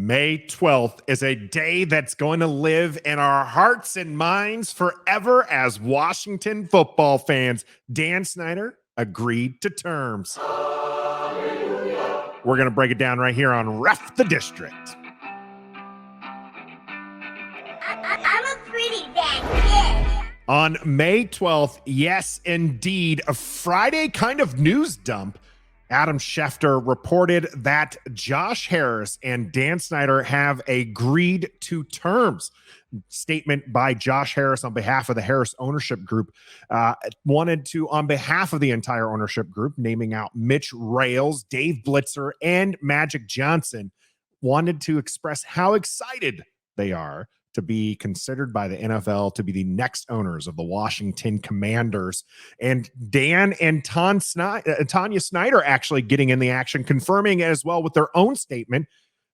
May 12th is a day that's going to live in our hearts and minds forever as Washington football fans. Dan Snyder agreed to terms. We're going to break it down right here on Ref the District. I'm a pretty bad kid. On May 12th, yes, indeed, a Friday kind of news dump. Adam Schefter reported that Josh Harris and Dan Snyder have agreed to terms. Statement by Josh Harris on behalf of the Harris ownership group wanted to, on behalf of the entire ownership group, naming out Mitch Rales, Dave Blitzer, and Magic Johnson, wanted to express how excited they are to be considered by the NFL to be the next owners of the Washington Commanders. And Dan and Tanya Snyder actually getting in the action, confirming as well with their own statement.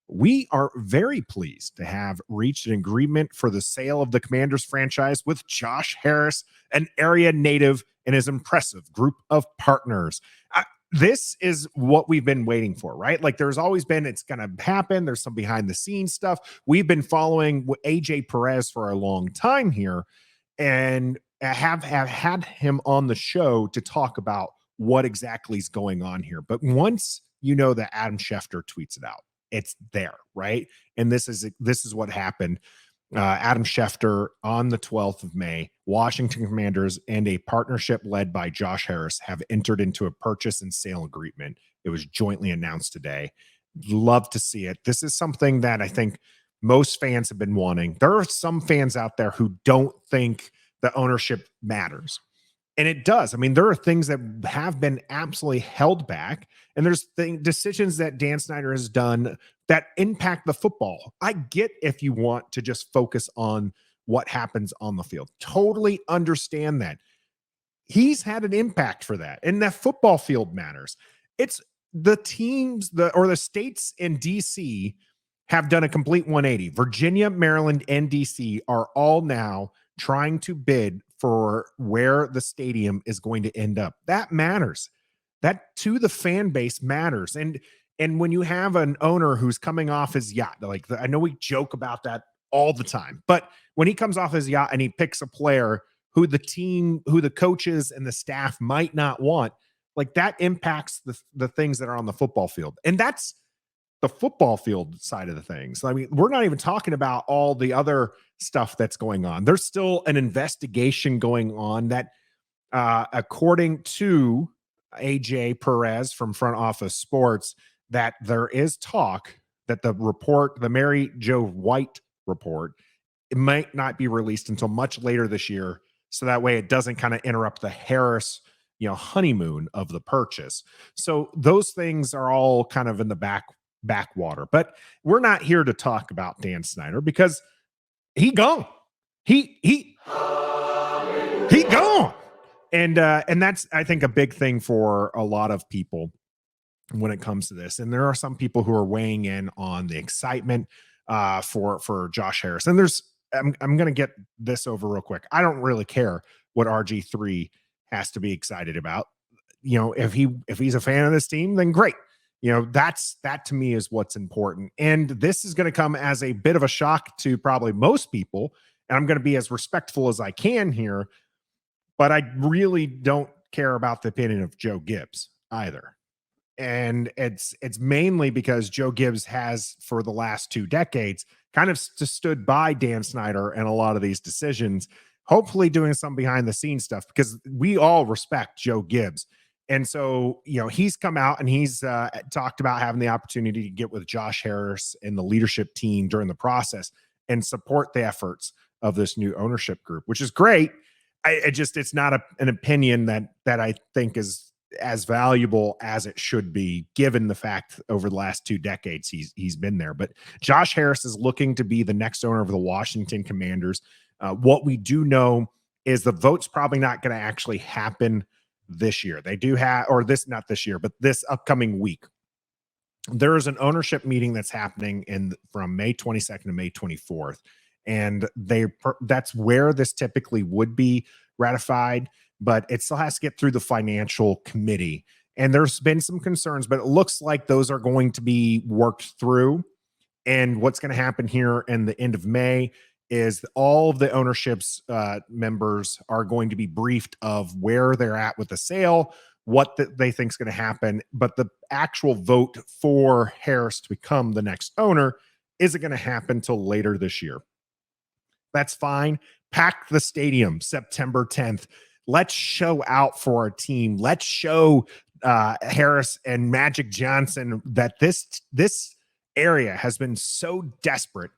We are very pleased to have reached an agreement for the sale of the Commanders franchise with Josh Harris, an area native, and his impressive group of partners. This is what we've been waiting for, right? Like there's always been, it's going to happen. There's some behind the scenes stuff. We've been following AJ Perez for a long time here and have had him on the show to talk about what exactly is going on here. But once you know that Adam Schefter tweets it out, it's there, right? And this is what happened. Adam Schefter on the 12th of May, Washington Commanders and a partnership led by Josh Harris have entered into a purchase and sale agreement. It was jointly announced today. Love to see it. This is something that I think most fans have been wanting. There are some fans out there who don't think the ownership matters. And it does. I mean, there are things that have been absolutely held back, and there's decisions that Dan Snyder has done that impact the football. I get if you want to just focus on what happens on the field. Totally understand that. He's had an impact for that, and that football field matters. It's the teams, the states in D.C. have done a complete 180. Virginia, Maryland, and D.C. are all now trying to bid for where the stadium is going to end up. That matters. That to the fan base matters. And when you have an owner who's coming off his yacht, like I know we joke about that all the time, but when he comes off his yacht and he picks a player who the coaches and the staff might not want, like that impacts the things that are on the football field. And that's the football field side of the things. I mean, we're not even talking about all the other stuff that's going on. There's still an investigation going on that, according to AJ Perez from Front Office Sports, that there is talk that the Mary Jo White report, it might not be released until much later this year. So that way it doesn't kind of interrupt the Harris, honeymoon of the purchase. So those things are all kind of in the backwater, but we're not here to talk about Dan Snyder because he gone. He gone. And that's, I think, a big thing for a lot of people when it comes to this. And there are some people who are weighing in on the excitement for Josh Harris. And I'm going to get this over real quick. I don't really care what RG3 has to be excited about. If he's a fan of this team, then great. That to me is what's important. And this is going to come as a bit of a shock to probably most people. And I'm going to be as respectful as I can here, but I really don't care about the opinion of Joe Gibbs either. And it's mainly because Joe Gibbs has, for the last 2 decades, kind of stood by Dan Snyder and a lot of these decisions, hopefully doing some behind the scenes stuff, because we all respect Joe Gibbs. And so, he's come out and he's talked about having the opportunity to get with Josh Harris and the leadership team during the process and support the efforts of this new ownership group, which is great. It's not an opinion that I think is as valuable as it should be, given the fact over the last 2 decades he's been there. But Josh Harris is looking to be the next owner of the Washington Commanders. What we do know is the vote's probably not going to actually happen this year. They do have, or not this year, but this upcoming week. There is an ownership meeting that's happening from May 22nd to May 24th. And that's where this typically would be ratified, but it still has to get through the financial committee. And there's been some concerns, but it looks like those are going to be worked through. And what's going to happen here in the end of May is all of the ownership's members are going to be briefed of where they're at with the sale, what they think is going to happen. But the actual vote for Harris to become the next owner isn't going to happen until later this year. That's fine. Pack the stadium September 10th. Let's show out for our team. Let's show Harris and Magic Johnson that this area has been so desperate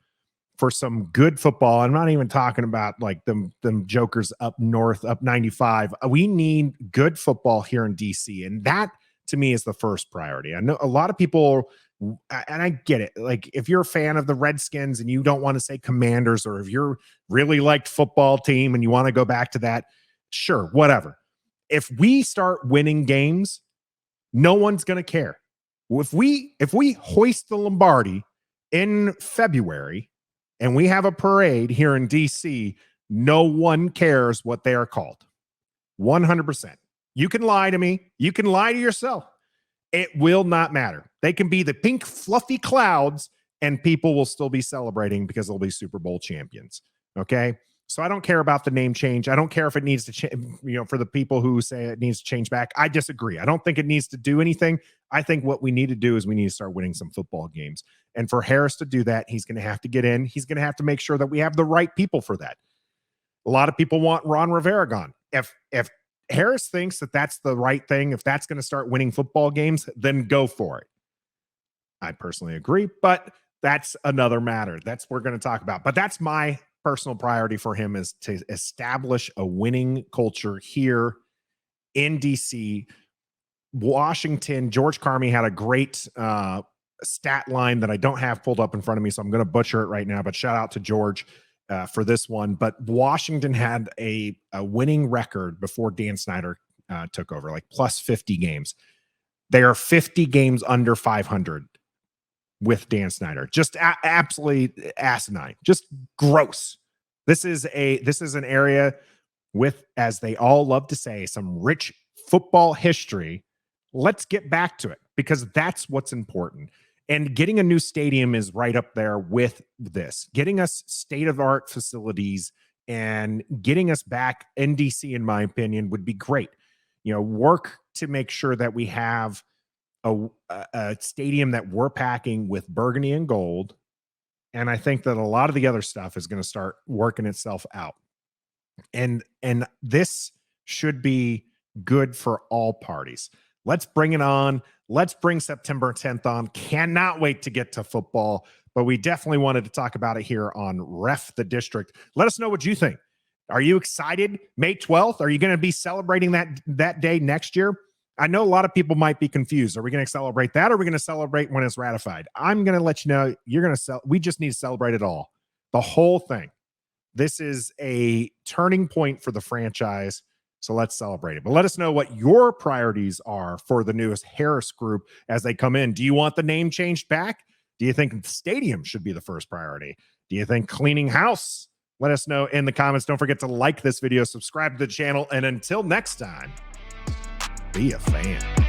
for some good football. I'm not even talking about like them jokers up north, up 95. We need good football here in DC. And that to me is the first priority. I know a lot of people, and I get it. Like if you're a fan of the Redskins and you don't want to say Commanders, or if you're really liked football team and you want to go back to that, sure, whatever. If we start winning games, no one's going to care. If we hoist the Lombardi in February and we have a parade here in DC, no one cares what they are called. 100%. You can lie to me. You can lie to yourself. It will not matter. They can be the pink fluffy clouds and people will still be celebrating because they'll be Super Bowl champions. Okay. So I don't care about the name change. I don't care if it needs to change, for the people who say it needs to change back. I disagree. I don't think it needs to do anything. I think what we need to do is we need to start winning some football games. And for Harris to do that, he's going to have to get in. He's going to have to make sure that we have the right people for that. A lot of people want Ron Rivera gone. If Harris thinks that that's the right thing, if that's going to start winning football games, then go for it. I personally agree, but that's another matter. That's what we're going to talk about. But that's my personal priority for him, is to establish a winning culture here in DC. Washington, George Carmi had a great stat line that I don't have pulled up in front of me, so I'm going to butcher it right now, but shout out to George for this one. But Washington had a winning record before Dan Snyder took over, like plus 50 games. They are 50 games under 500 with Dan Snyder. Just absolutely asinine, just gross. This is an area with, as they all love to say, some rich football history. Let's get back to it because that's what's important. And getting a new stadium is right up there with this. Getting us state-of-the-art facilities and getting us back in DC, in my opinion, would be great. Work to make sure that we have a stadium that we're packing with burgundy and gold. And I think that a lot of the other stuff is going to start working itself out. And this should be good for all parties. Let's bring it on. Let's bring September 10th on. Cannot wait to get to football, but we definitely wanted to talk about it here on Ref the District. Let us know what you think. Are you excited? May 12th? Are you going to be celebrating that day next year? I know a lot of people might be confused. Are we going to celebrate that, or are we going to celebrate when it's ratified? I'm going to let you know we just need to celebrate it all. The whole thing. This is a turning point for the franchise. So let's celebrate it. But let us know what your priorities are for the newest Harris group as they come in. Do you want the name changed back? Do you think the stadium should be the first priority? Do you think cleaning house? Let us know in the comments. Don't forget to like this video, subscribe to the channel, and until next time, be a fan.